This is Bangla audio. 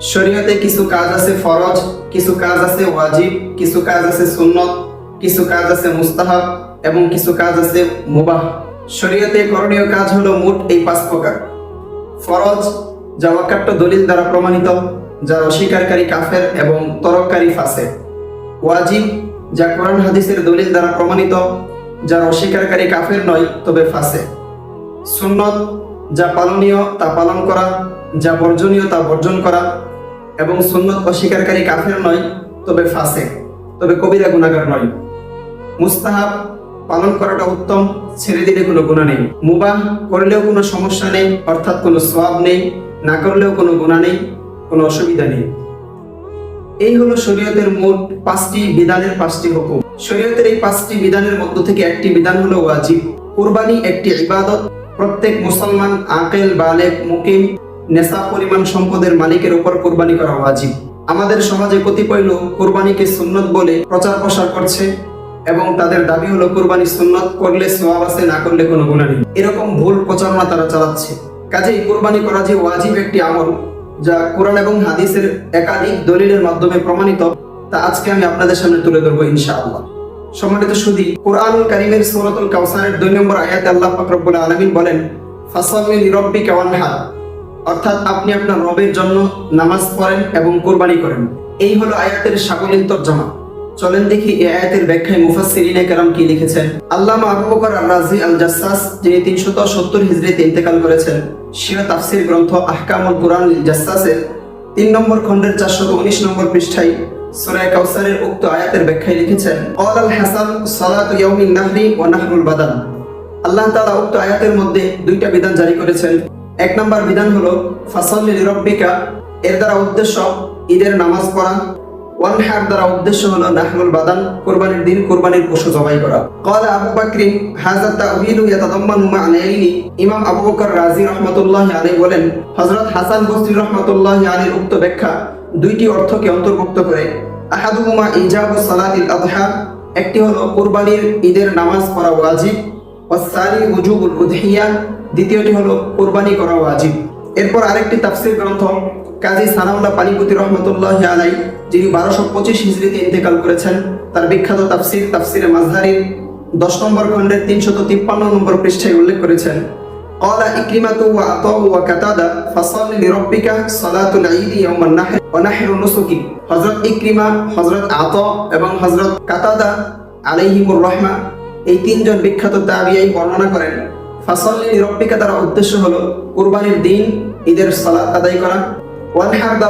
শরীয়তে কিছু কাজ আছে ফরজ, কিছু কাজ আছে ওয়াজিব, কিছু কাজ আছে সুন্নত, কিছু কাজ আছে মুস্তাহাব এবং কিছু কাজ আছে মুবাহ। শরীয়তে করণীয় কাজ হলো মোট এই 5 প্রকার। ফরজ, যা ওয়াক্কাট্য দলিল দ্বারা প্রমাণিত, যার অস্বীকারী কাফের এবং তরককারী ফাসিক। ওয়াজিব, যা কোরআন হাদিসের দলিল দ্বারা প্রমাণিত, যার অস্বীকারী কাফের নয় তবে ফাসিক। সুন্নত, যা পালনীয় তা পালন করা, যা বর্জনীয় তা বর্জন করা, এবং সুন্নত অস্বীকারী কাফের নয় তবে ফাসিক, তবে কবিরা গুনাহগার নয়। মুস্তাহাব, পালন করাটা উত্তম, ছেড়ে দিলে কোনো গুনাহ নেই। মুবাহ, করলেও কোনো সমস্যা নেই, অর্থাৎ কোনো সওয়াব নেই, না করলেও কোনো গুনাহ নেই, কোনো অসুবিধা নেই। এই হলো শরীয়তের মোট 5টি বিধানের 5টি হুকুম। শরীয়তের এই 5টি বিধানের মধ্য থেকে একটি বিধান হলো ওয়াজিব। কুরবানি একটি ইবাদত। প্রত্যেক মুসলমান আকিল, বালেগ, মুকিম, নেশাব পরিমাণ সম্পদের মালিকের উপর কুরবানি করা ওয়াজিব। আমাদের সমাজে কতিপয় লোক কুরবানিকে সুন্নত বলে প্রচার প্রসার করছে এবং তাদের দাবি হলো কুরবানি সুন্নত, করলে সওয়াব আছে, না করলে কোনো গুনাহ নেই। এরকম ভুল প্রচারণা তারা চালাচ্ছে। কাজেই কুরবানি করা যে ওয়াজিব একটি আমল, যা কোরআন এবং হাদিসের একাধিক দলিলের মাধ্যমে প্রমাণিত, তা আজকে আমি আপনাদের সামনে তুলে ধরবো ইনশাআল্লাহ। সম্মানিত সুধী, কোরআনুল কারীমের সূরাতুল কাউসারের 2 নম্বর আয়াতে আল্লাহ পাক রব্বুল আলামিন বলেন, ফাসাল্লি লিরাব্বিকা ওয়ানহার, অর্থাৎ আপনি আপনার রবের জন্য নামাজ পড়েন এবং কুরবানি করেন। এই হলো আয়াতের সাবলীল তরজমা। চলেন দেখি এই আয়াতের ব্যাখ্যায় মুফাসসিরিনে কেরাম কি লিখেছেন। আল্লামা আবু বকর আর-রাজি আল-জাসসাস, যিনি 370 হিজরিতে ইন্তেকাল করেছেন, শিয়া তাফসীর গ্রন্থ আহকামুল কুরআন লিল-জাসসাসের 3 নম্বর খণ্ডের 419 নম্বর পৃষ্ঠায় সূরা কাউসারের উক্ত আয়াতের ব্যাখ্যায় লিখেছেন, ক্বালাল হাসান সালাতু ইয়াউমিন নাহরি ওয়া নাহরুল বাদান। আল্লাহ তাআলা উক্ত আয়াতের মধ্যে 2টা বিধান জারি করেছেন। 1 নম্বর বিধান হলো ফাসাল্লি লিরাব্বিকা, এর দ্বারা উদ্দেশ্য ঈদের নামাজ পড়া। ওয়ানহার দ্বারা উদ্দেশ্য হলো নাহরুল বাদান, কুরবানির দিন কুরবানির পশু জবাই করা। ক্বালা আবু বকর হাযা তা'ওয়ীলু ইয়াতাদাম্মানু মা'নাইনি। ইমাম আবু বকর রাজি রাহমাতুল্লাহি আলাইহি বলেন, হযরত হাসান বসরি রাহমাতুল্লাহি আলাইহির উক্ত ব্যাখ্যা 2টি অর্থকে অন্তর্ভুক্ত করে। আহাদুহুমা ইজাবু সালাতিল আযহা, একটি হলো কুরবানির ঈদের নামাজ পড়া ওয়াজিব, ওয়াসসানি ওয়াজুবুল উদহিয়া, দ্বিতীয়টি হলো কুরবানি করা ওয়াজিব। এরপর আরেকটি তাফসীর গ্রন্থ কাজী সানাউল্লাহ পানিপতি রহমতুল্লাহি আলাইহি, যিনি 1225 হিজরিতে ইন্তেকাল করেছেন, তার বিখ্যাত তাফসীর তাফসীরে মাজহারির 10 নম্বর খণ্ডের 353 নম্বর পৃষ্ঠায় উল্লেখ করেছেন, ক্বালা ইকরিমাতু ওয়া আতা ওয়া কাতাদা ফাসাল্লি লিরাব্বিকা সালাতুল ঈদ ইয়াওমান নাহর ওয়া নাহরুন নুসুকি। হযরত ইকরিমা, হযরত আতা এবং হযরত কাতাদা আলাইহিমুর রাহমা, এই 3 জন বিখ্যাত তাবিঈ বর্ণনা করেন, ফাসাল্লি লিরাব্বিকা দ্বারা উদ্দেশ্য হলো কুরবানির দিন ঈদের সালাত আদায় করা। ওয়ানহার দ্বারা